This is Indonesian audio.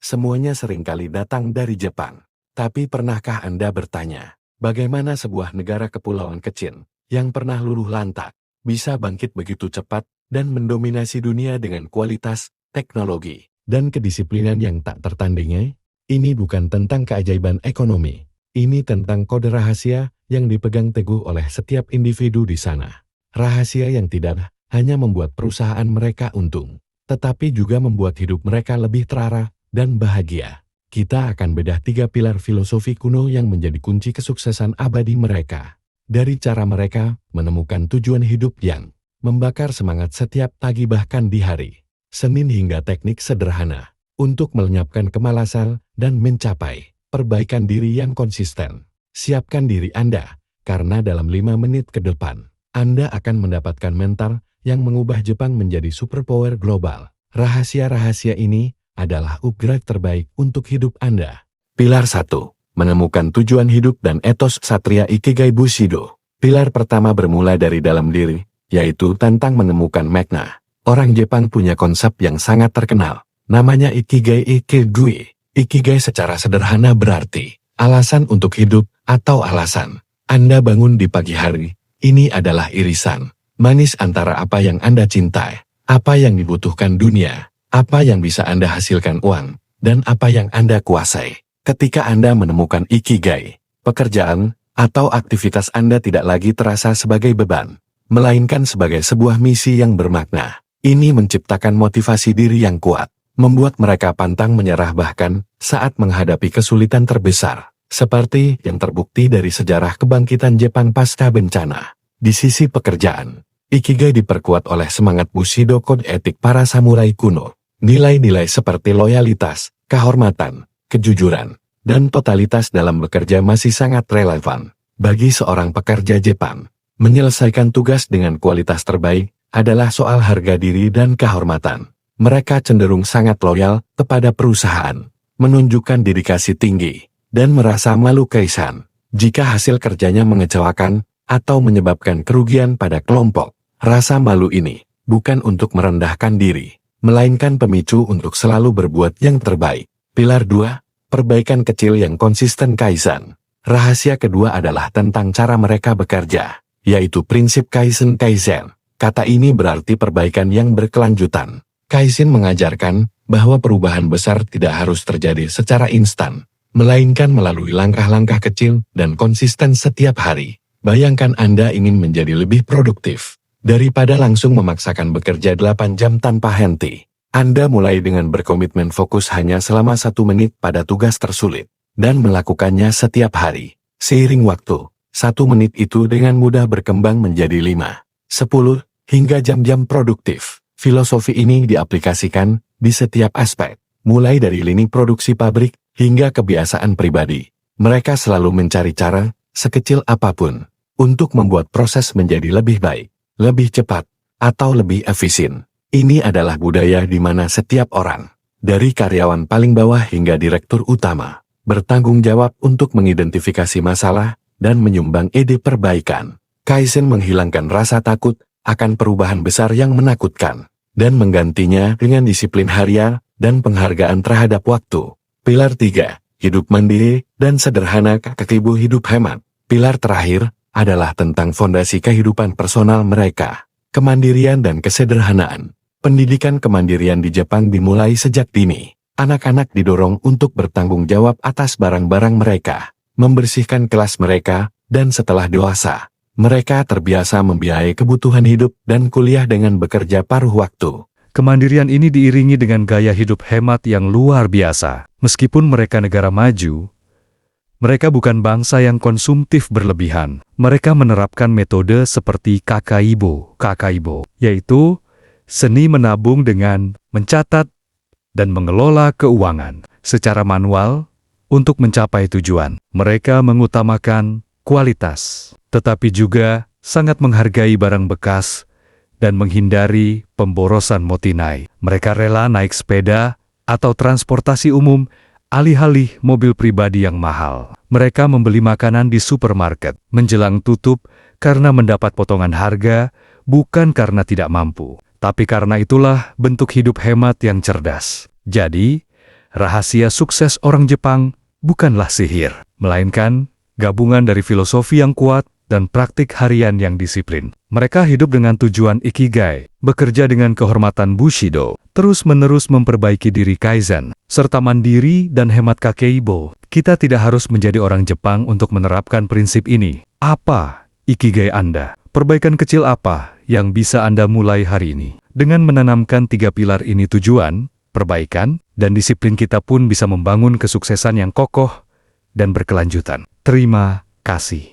Semuanya seringkali datang dari Jepang. Tapi pernahkah Anda bertanya, bagaimana sebuah negara kepulauan kecil yang pernah luluh lantak bisa bangkit begitu cepat dan mendominasi dunia dengan kualitas, teknologi, dan kedisiplinan yang tak tertandingi? Ini bukan tentang keajaiban ekonomi. Ini tentang kode rahasia yang dipegang teguh oleh setiap individu di sana. Rahasia yang tidak hanya membuat perusahaan mereka untung, tetapi juga membuat hidup mereka lebih terarah dan bahagia. Kita akan bedah 3 pilar filosofi kuno yang menjadi kunci kesuksesan abadi mereka. Dari cara mereka menemukan tujuan hidup yang membakar semangat setiap pagi bahkan di hari Senin hingga teknik sederhana untuk melenyapkan kemalasan dan mencapai perbaikan diri yang konsisten. Siapkan diri Anda, karena dalam 5 menit ke depan, Anda akan mendapatkan mentor yang mengubah Jepang menjadi superpower global. Rahasia-rahasia ini adalah upgrade terbaik untuk hidup Anda. Pilar 1. Menemukan tujuan hidup dan etos Satria Ikigai Bushido. Pilar pertama bermula dari dalam diri, yaitu tentang menemukan makna. Orang Jepang punya konsep yang sangat terkenal, namanya Ikigai Ikigui. Ikigai secara sederhana berarti alasan untuk hidup atau alasan Anda bangun di pagi hari. Ini adalah irisan manis antara apa yang Anda cintai, apa yang dibutuhkan dunia, apa yang bisa Anda hasilkan uang, dan apa yang Anda kuasai. Ketika Anda menemukan Ikigai, pekerjaan atau aktivitas Anda tidak lagi terasa sebagai beban, melainkan sebagai sebuah misi yang bermakna. Ini menciptakan motivasi diri yang kuat, membuat mereka pantang menyerah bahkan saat menghadapi kesulitan terbesar, seperti yang terbukti dari sejarah kebangkitan Jepang pasca bencana. Di sisi pekerjaan, Ikigai diperkuat oleh semangat Bushido, kode etik para samurai kuno. Nilai-nilai seperti loyalitas, kehormatan, kejujuran, dan totalitas dalam bekerja masih sangat relevan. Bagi seorang pekerja Jepang, menyelesaikan tugas dengan kualitas terbaik adalah soal harga diri dan kehormatan. Mereka cenderung sangat loyal kepada perusahaan, menunjukkan dedikasi tinggi, dan merasa malu keisan jika hasil kerjanya mengecewakan atau menyebabkan kerugian pada kelompok. Rasa malu ini bukan untuk merendahkan diri, melainkan pemicu untuk selalu berbuat yang terbaik. Pilar 2. Perbaikan kecil yang konsisten Kaizen. Rahasia kedua adalah tentang cara mereka bekerja, yaitu prinsip Kaizen. Kata ini berarti perbaikan yang berkelanjutan. Kaizen mengajarkan bahwa perubahan besar tidak harus terjadi secara instan, melainkan melalui langkah-langkah kecil dan konsisten setiap hari. Bayangkan Anda ingin menjadi lebih produktif. Daripada langsung memaksakan bekerja 8 jam tanpa henti, Anda mulai dengan berkomitmen fokus hanya selama 1 menit pada tugas tersulit, dan melakukannya setiap hari. Seiring waktu, 1 menit itu dengan mudah berkembang menjadi 5, 10, hingga jam-jam produktif. Filosofi ini diaplikasikan di setiap aspek, mulai dari lini produksi pabrik hingga kebiasaan pribadi. Mereka selalu mencari cara, sekecil apapun, untuk membuat proses menjadi lebih baik, lebih cepat, atau lebih efisien. Ini adalah budaya di mana setiap orang, dari karyawan paling bawah hingga direktur utama, bertanggung jawab untuk mengidentifikasi masalah dan menyumbang ide perbaikan. Kaizen menghilangkan rasa takut akan perubahan besar yang menakutkan, dan menggantinya dengan disiplin harian dan penghargaan terhadap waktu. Pilar 3. Hidup mandiri dan sederhana. Ketibu hidup hemat. Pilar terakhir adalah tentang fondasi kehidupan personal mereka, kemandirian dan kesederhanaan. Pendidikan kemandirian di Jepang dimulai sejak dini. Anak-anak didorong untuk bertanggung jawab atas barang-barang mereka, membersihkan kelas mereka, dan setelah dewasa, mereka terbiasa membiayai kebutuhan hidup dan kuliah dengan bekerja paruh waktu. Kemandirian ini diiringi dengan gaya hidup hemat yang luar biasa. Meskipun mereka negara maju, mereka bukan bangsa yang konsumtif berlebihan. Mereka menerapkan metode seperti kakaibo, yaitu seni menabung dengan mencatat dan mengelola keuangan secara manual untuk mencapai tujuan. Mereka mengutamakan kualitas, tetapi juga sangat menghargai barang bekas dan menghindari pemborosan motinai. Mereka rela naik sepeda atau transportasi umum alih-alih mobil pribadi yang mahal. Mereka membeli makanan di supermarket menjelang tutup karena mendapat potongan harga, bukan karena tidak mampu, tapi karena itulah bentuk hidup hemat yang cerdas. Jadi, Rahasia sukses orang Jepang bukanlah sihir, melainkan gabungan dari filosofi yang kuat dan praktik harian yang disiplin. Mereka hidup dengan tujuan Ikigai, bekerja dengan kehormatan Bushido, terus-menerus memperbaiki diri Kaizen, serta mandiri dan hemat Kakeibo. Kita tidak harus menjadi orang Jepang untuk menerapkan prinsip ini. Apa Ikigai Anda? Perbaikan kecil apa yang bisa Anda mulai hari ini? Dengan menanamkan 3 pilar ini tujuan, perbaikan, dan disiplin kita pun bisa membangun kesuksesan yang kokoh dan berkelanjutan. Terima kasih.